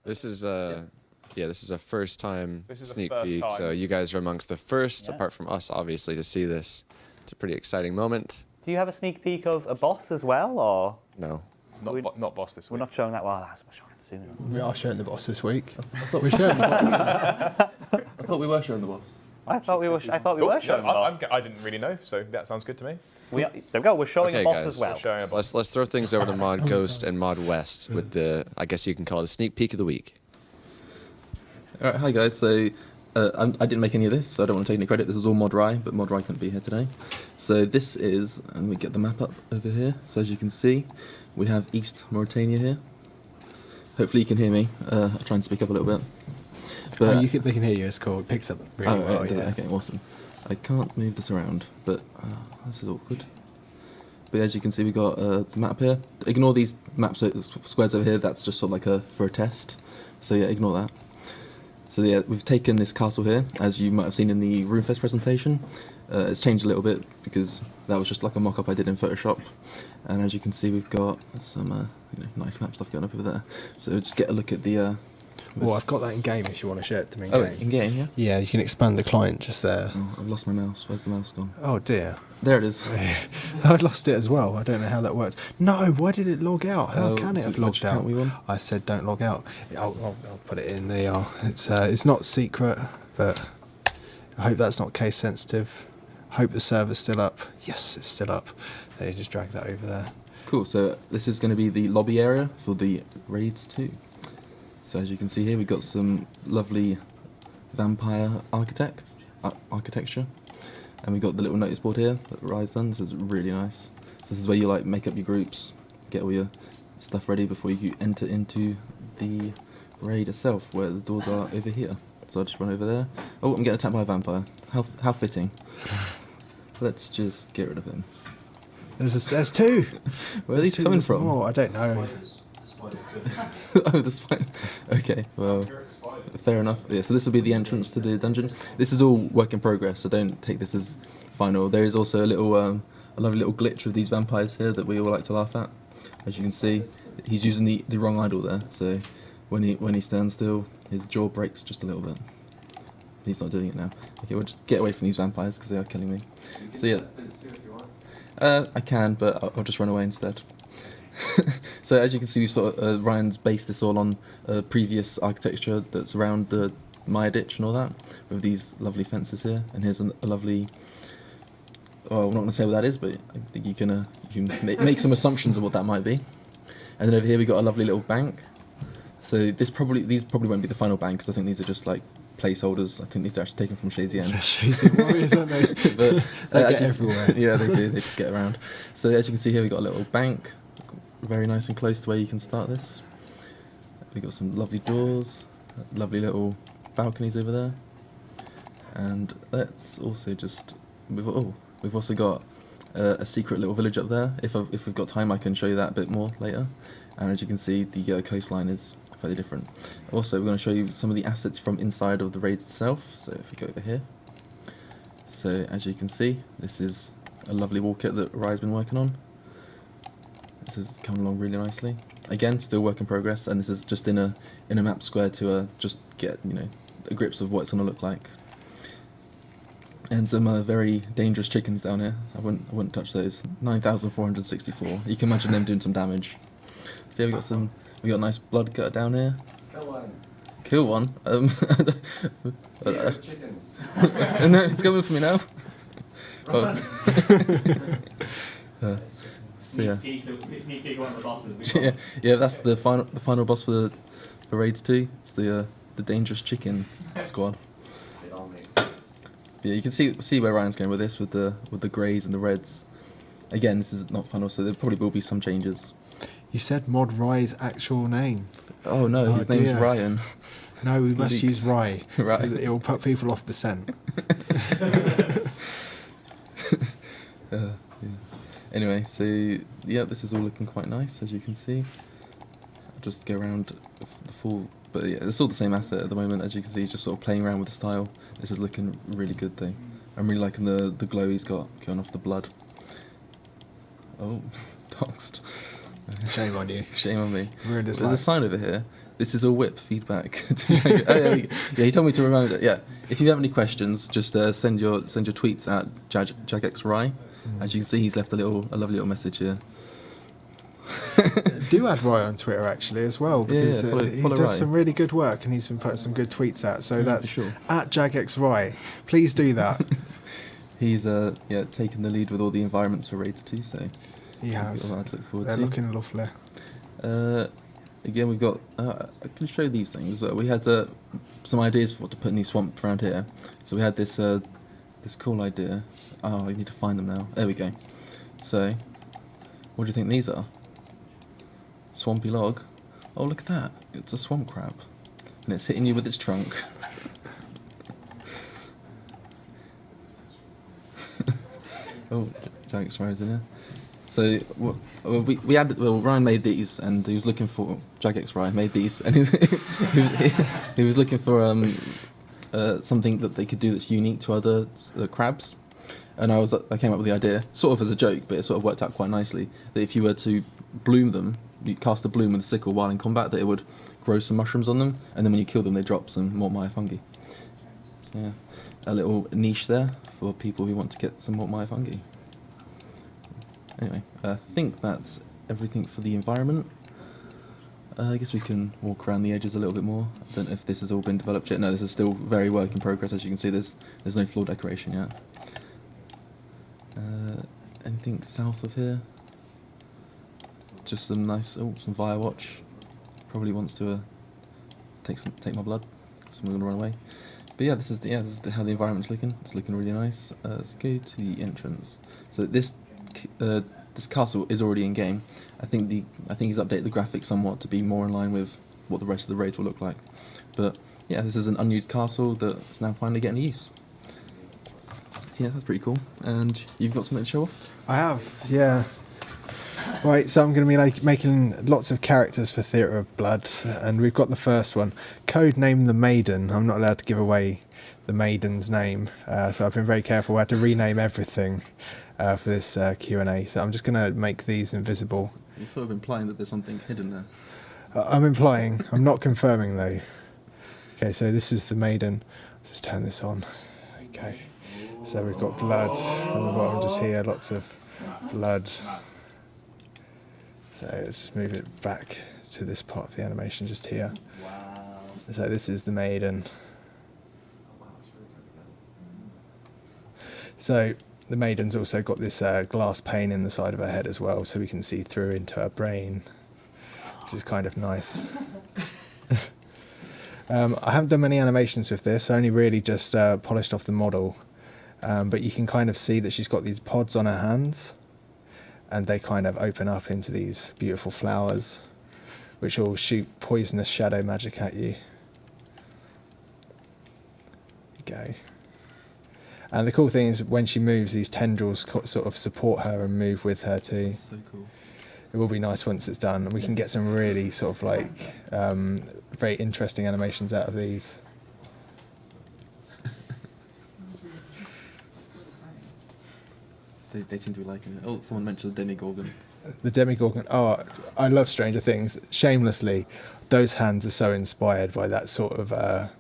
This is this is a first time sneak first peek. time. So you guys are amongst the first, Yeah. apart from us, obviously, to see this. It's a pretty exciting moment. Do you have a sneak peek of a boss as well, or No. Not boss this we're week. not showing that? Well, that's showing soon. We are showing the boss this week. We're showing the boss. I thought we were showing the boss. I thought we were. I thought we Oh, were no, showing the boss. I didn't really know, so that sounds good to me. There we go. We're showing Okay, a boss guys. as well. Showing a boss. Let's throw things over to Mod Ghost and Mod West with the, I guess you can call it a sneak peek of the week. All right, hi guys. So I didn't make any of this, so I don't want to take any credit. This is all Mod Rye, but Mod Rye couldn't be here today. So this is, and we get the map up over here. So as you can see, we have East Mauritania here. Hopefully you can hear me. I'll try and speak up a little bit. But They can hear you. It's cool. It picks up really well. right, Yeah. okay, awesome. I can't move this around, but this is awkward. But as you can see, we've got the map here. Ignore these maps, squares over here. That's just sort of like for a test. So yeah, ignore that. So yeah, we've taken this castle here, as you might have seen in the RuneFest presentation. It's changed a little bit because that was just like a mock-up I did in Photoshop. And as you can see, we've got some nice map stuff going up over there. So just get a look at the. Well, I've got that in game if you want to share it to me in Oh, game. in game, yeah. Yeah, you can expand the client just there. Oh, I've lost my mouse. Where's the mouse gone? Oh dear. There it is. I lost it as well. I don't know how that worked. No, why did it log out? How Oh, can it have which logged account out? were you on? I said don't log out. I'll put it in there. It's not secret, but I hope that's not case sensitive. I hope the server's still up. Yes, it's still up. There, just drag that over there. Cool, so this is going to be the lobby area for the raids too. So as you can see here, we've got some lovely vampire architecture. And we've got the little notice board here that Rise done. This is really nice. So this is where you like make up your groups, get all your stuff ready before you enter into the raid itself, where the doors are over here. So I'll just run over there. Oh, I'm getting attacked by a vampire. How fitting. Let's just get rid of him. There's two. Where are these coming There's from? more. I don't know. Oh, the spider. Okay, well, fair enough. Yeah, so this will be the entrance to the dungeon. This is all work in progress, so don't take this as final. There is also a little, a lovely little glitch with these vampires here that we all like to laugh at. As you can see, he's using the wrong idol there. So when he stands still, his jaw breaks just a little bit. He's not doing it now. Okay, we'll just get away from these vampires because they are killing me. So yeah, I can, but I'll just run away instead. So as you can see, we've sort of, Ryan's based this all on previous architecture that's around the Maya ditch and all that, with these lovely fences here. And here's a lovely. Oh, I'm not going to say what that is, but I think you can make some assumptions of what that might be. And then over here we got a lovely little bank. So these probably won't be the final bank because I think these are just like placeholders. I think these are actually taken from Shazian. Shazian warriors, aren't they? But They get everywhere. Yeah, they do. They just get around. So as you can see here, we've got a little bank, very nice and close to where you can start this. We've got some lovely doors, lovely little balconies over there, and let's also just we've also got a secret little village up there. If we've got time, I can show you that a bit more later. And as you can see, the coastline is fairly different. Also, we're going to show you some of the assets from inside of the raid itself. So if we go over here. So as you can see, this is a lovely wall kit that Rye's been working on. This is coming along really nicely. Again, still work in progress, and this is just in a map square to just get the grips of what it's going to look like. And some very dangerous chickens down here. I wouldn't touch those. 9,464. You can imagine them doing some damage. So yeah, we got a nice blood gutter down here. Kill one. Chickens. No, it's coming for me now. Run. So yeah. Sneak peek one of the bosses. yeah, that's the final boss for raids 2. It's the dangerous chicken squad. It all makes sense. Yeah, you can see where Ryan's going with this, with the greys and the reds. Again, this is not final, so there probably will be some changes. You said Mod Rye's actual name. Oh no, his name's dear. Ryan. No, we must use Rye. Right. It will put people off the scent. Yeah. Anyway, so yeah, this is all looking quite nice, as you can see. I'll just go around the full, but yeah, it's all the same asset at the moment. As you can see, he's just sort of playing around with the style. This is looking really good though. I'm really liking the glow he's got going off the blood. Oh, doxed. Shame on you. Shame on me. Ruined his There's a life. sign over here. This is all whip feedback. Yeah, he told me to remind it. Yeah, if you have any questions, just send your tweets at JagXRye. As you can see, he's left a lovely little message here. Do add Roy on Twitter actually as well, because he follow does Roy. some really good work and he's been putting some good tweets out. So Yeah, for that's sure. at JagXRye. Please do that. He's taken the lead with all the environments for raids too. So He has. got that to look forward They're to. looking lovely. Again, we've got. I can show these things. We had some ideas for what to put in these swamps around here. So we had this cool idea. Oh, I need to find them now. There we go. So, what do you think these are? Swampy log. Oh, look at that! It's a swamp crab, and it's hitting you with its trunk. Oh, Jack's right in here. So Ryan made these, and he was looking for JagXRye made these, and he was looking for something that they could do that's unique to other crabs, and I came up with the idea, sort of as a joke, but it sort of worked out quite nicely. That if you were to bloom them, you cast a bloom with a sickle while in combat, that it would grow some mushrooms on them, and then when you kill them, they drop some Mortmire fungi. So yeah, a little niche there for people who want to get some Mortmire fungi. Anyway, I think that's everything for the environment. I guess we can walk around the edges a little bit more. I don't know if this has all been developed yet. No, this is still very work in progress. As you can see, there's no floor decoration yet. Anything south of here? Just some nice, some Firewatch. Probably wants to take my blood, so we're gonna run away. But yeah, this is how the environment's looking. It's looking really nice. Let's go to the entrance. So this castle is already in game. I think he's updated the graphics somewhat to be more in line with what the rest of the raids will look like. But yeah, this is an unused castle that's now finally getting use. So yeah, that's pretty cool. And you've got something to show off? I have, yeah. Right, so I'm going to be making lots of characters for Theatre of Blood, and we've got the first one. Codename the Maiden. I'm not allowed to give away the Maiden's name, so I've been very careful. I had to rename everything for this Q&A, so I'm just going to make these invisible. You're sort of implying that there's something hidden there. I'm implying. I'm not confirming though. Okay, so this is the Maiden. Let's just turn this on. Okay, so we've got blood on the bottom just here, lots of blood. So let's just move it back to this part of the animation just here. Wow. So this is the Maiden. So the Maiden's also got this glass pane in the side of her head as well, so we can see through into her brain, which is kind of nice. I haven't done many animations with this, I only really just polished off the model, but you can kind of see that she's got these pods on her hands, and they kind of open up into these beautiful flowers, which will shoot poisonous shadow magic at you. There you go. And the cool thing is when she moves, these tendrils sort of support her and move with her too. So cool. It will be nice once it's done. We can get some really sort of like very interesting animations out of these. They seem to be liking it. Oh, someone mentioned the Demigorgon. The Demigorgon. Oh, I love Stranger Things. Shamelessly, those hands are so inspired by that sort of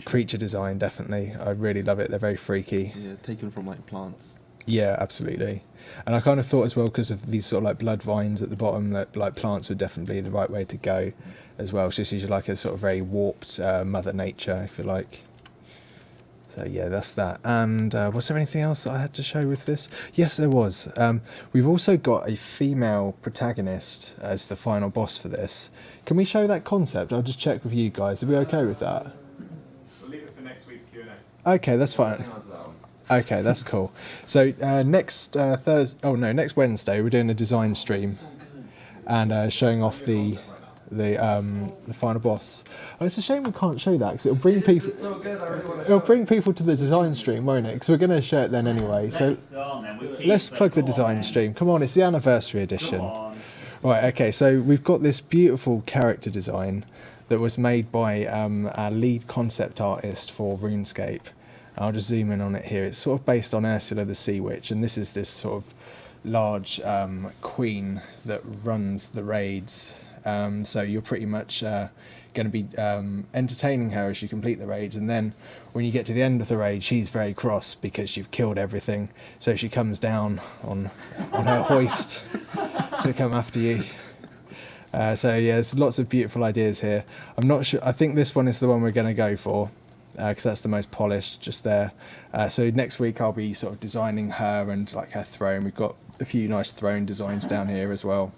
creature design, definitely. I really love it. They're very freaky. Yeah, taken from like plants. Yeah, absolutely. And I kind of thought as well, because of these sort of like blood vines at the bottom, that like plants would definitely be the right way to go as well. So it's usually like a sort of very warped Mother Nature, if you like. So yeah, that's that. And was there anything else that I had to show with this? Yes, there was. We've also got a female protagonist as the final boss for this. Can we show that concept? I'll just check with you guys. Are we okay with that? We'll leave it for next week's Q&A. Okay, that's fine. Okay, that's cool. So next next Wednesday we're doing a design stream and showing off the final boss. Oh, it's a shame we can't show that because it'll bring people. It'll bring people to the design stream, won't it? Because we're going to show it then anyway. So let's plug the design stream. Come on, it's the anniversary edition. Right. Okay. So we've got this beautiful character design that was made by our lead concept artist for RuneScape. I'll just zoom in on it here. It's sort of based on Ursula the Sea Witch, and this is this sort of large queen that runs the raids So you're pretty much going to be entertaining her as you complete the raids, and then when you get to the end of the raid, she's very cross because you've killed everything. So she comes down on her hoist to come after you. So yeah, there's lots of beautiful ideas here. I'm not sure. I think this one is the one we're going to go for because that's the most polished, just there. So next week I'll be sort of designing her and like her throne. We've got a few nice throne designs down here as well.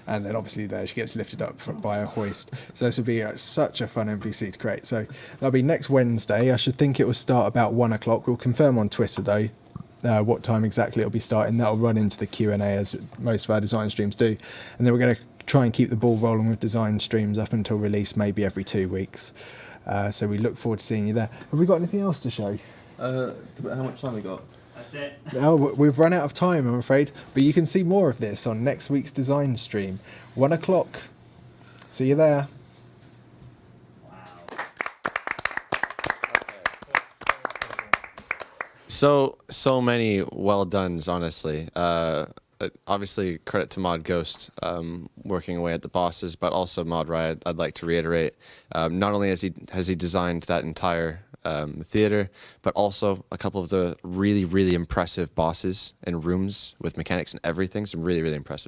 And then obviously there she gets lifted up by a hoist. So this will be such a fun NPC to create. So that'll be next Wednesday. I should think it will start about 1 o'clock. We'll confirm on Twitter though what time exactly it'll be starting. That'll run into the Q&A as most of our design streams do. And then we're going to try and keep the ball rolling with design streams up until release, maybe every 2 weeks. So we look forward to seeing you there. Have we got anything else to show? How much time we got? That's it. Oh, we've run out of time, I'm afraid. But you can see more of this on next week's design stream, 1 o'clock. See you there. So many well dones, honestly. Obviously, credit to Mod Ghost working away at the bosses, but also Mod Riot. I'd like to reiterate, not only has he designed that entire theater, but also a couple of the really impressive bosses and rooms with mechanics and everything. Some really impressive stuff.